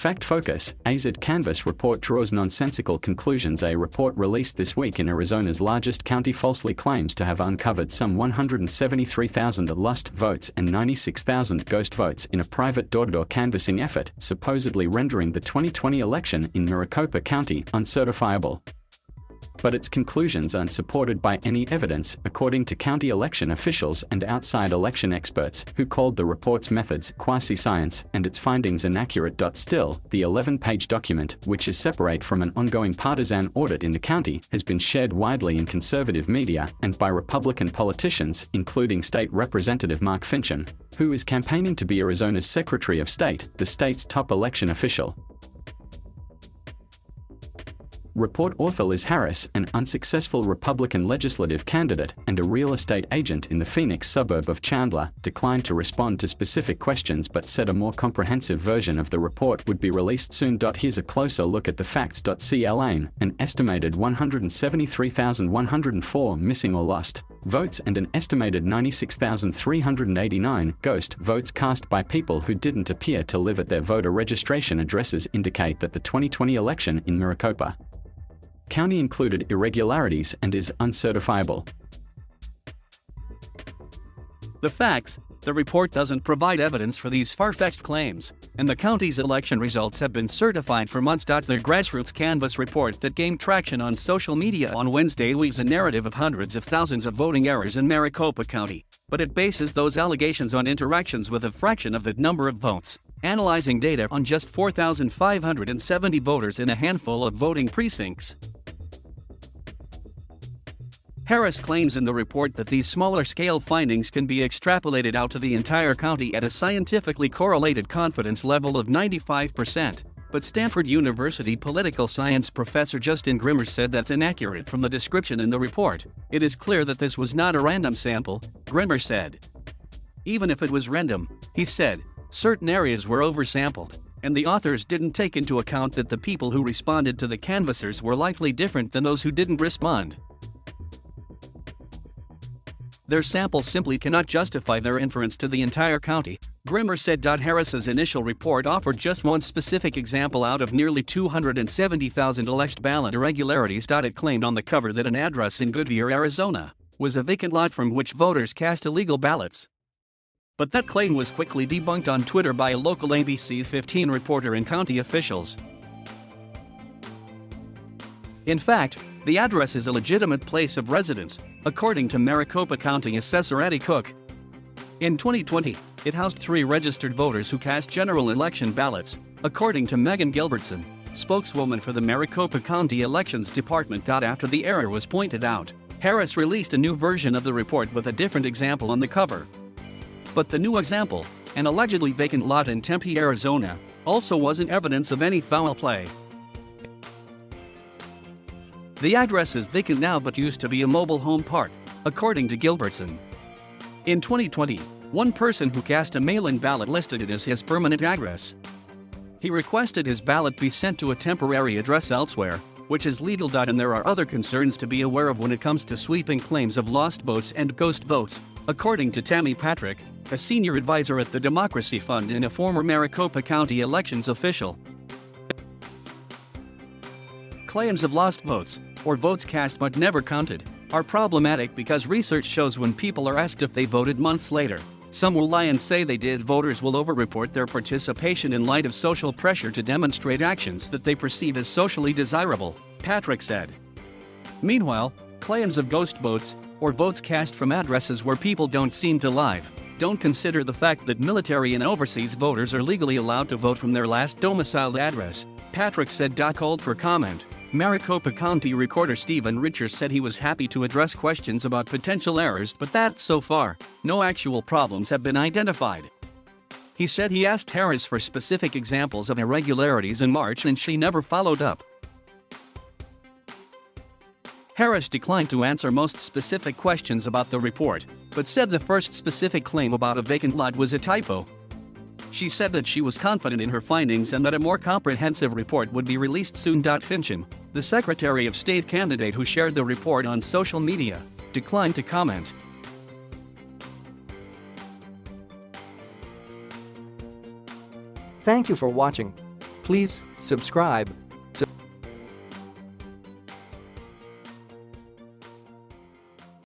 Fact Focus, AZ Canvas report draws nonsensical conclusions. A report released this week in Arizona's largest county falsely claims to have uncovered some 173,000 lost votes and 96,000 ghost votes in a private door-to-door canvassing effort, supposedly rendering the 2020 election in Maricopa County uncertifiable. But its conclusions aren't supported by any evidence, according to county election officials and outside election experts, who called the report's methods quasi-science and its findings inaccurate. Still, the 11-page document, which is separate from an ongoing partisan audit in the county, has been shared widely in conservative media and by Republican politicians, including State Representative Mark Finchem, who is campaigning to be Arizona's Secretary of State, the state's top election official. Report author Liz Harris, an unsuccessful Republican legislative candidate and a real estate agent in the Phoenix suburb of Chandler, declined to respond to specific questions but said a more comprehensive version of the report would be released soon. Here's a closer look at the facts. CLAN, an estimated 173,104 missing or lost votes and an estimated 96,389 ghost votes cast by people who didn't appear to live at their voter registration addresses indicate that the 2020 election in Maricopa County included irregularities and is uncertifiable. The facts: the report doesn't provide evidence for these far-fetched claims, and the county's election results have been certified for months. Their grassroots canvass report that gained traction on social media on Wednesday weaves a narrative of hundreds of thousands of voting errors in Maricopa County, but it bases those allegations on interactions with a fraction of that number of votes, analyzing data on just 4,570 voters in a handful of voting precincts. Harris claims in the report that these smaller-scale findings can be extrapolated out to the entire county at a scientifically correlated confidence level of 95%, but Stanford University political science professor Justin Grimmer said that's inaccurate from the description in the report. It is clear that this was not a random sample, Grimmer said. Even if it was random, he said, certain areas were oversampled, and the authors didn't take into account that the people who responded to the canvassers were likely different than those who didn't respond. Their samples simply cannot justify their inference to the entire county, Grimmer said. Harris's initial report offered just one specific example out of nearly 270,000 alleged ballot irregularities. It claimed on the cover that an address in Goodyear, Arizona, was a vacant lot from which voters cast illegal ballots. But that claim was quickly debunked on Twitter by a local ABC 15 reporter and county officials. In fact, the address is a legitimate place of residence, according to Maricopa County Assessor Eddie Cook. In 2020, it housed 3 registered voters who cast general election ballots, according to Megan Gilbertson, spokeswoman for the Maricopa County Elections Department. After the error was pointed out, Harris released a new version of the report with a different example on the cover. But the new example, an allegedly vacant lot in Tempe, Arizona, also wasn't evidence of any foul play. The address is vacant now but used to be a mobile home park, according to Gilbertson. In 2020, one person who cast a mail-in ballot listed it as his permanent address. He requested his ballot be sent to a temporary address elsewhere, which is legal. And there are other concerns to be aware of when it comes to sweeping claims of lost votes and ghost votes, according to Tammy Patrick, a senior advisor at the Democracy Fund and a former Maricopa County elections official. Claims of lost votes, or votes cast but never counted, are problematic because research shows when people are asked if they voted months later, some will lie and say they did. Voters will overreport their participation in light of social pressure to demonstrate actions that they perceive as socially desirable, Patrick said. Meanwhile, claims of ghost votes, or votes cast from addresses where people don't seem to live, don't consider the fact that military and overseas voters are legally allowed to vote from their last domiciled address, Patrick said. Called for comment. Maricopa County Recorder Stephen Richards said he was happy to address questions about potential errors but that, so far, no actual problems have been identified. He said he asked Harris for specific examples of irregularities in March and she never followed up. Harris declined to answer most specific questions about the report, but said the first specific claim about a vacant lot was a typo. She said that she was confident in her findings and that a more comprehensive report would be released soon. Finchem, the Secretary of State candidate who shared the report on social media, declined to comment. Thank you for watching. Please subscribe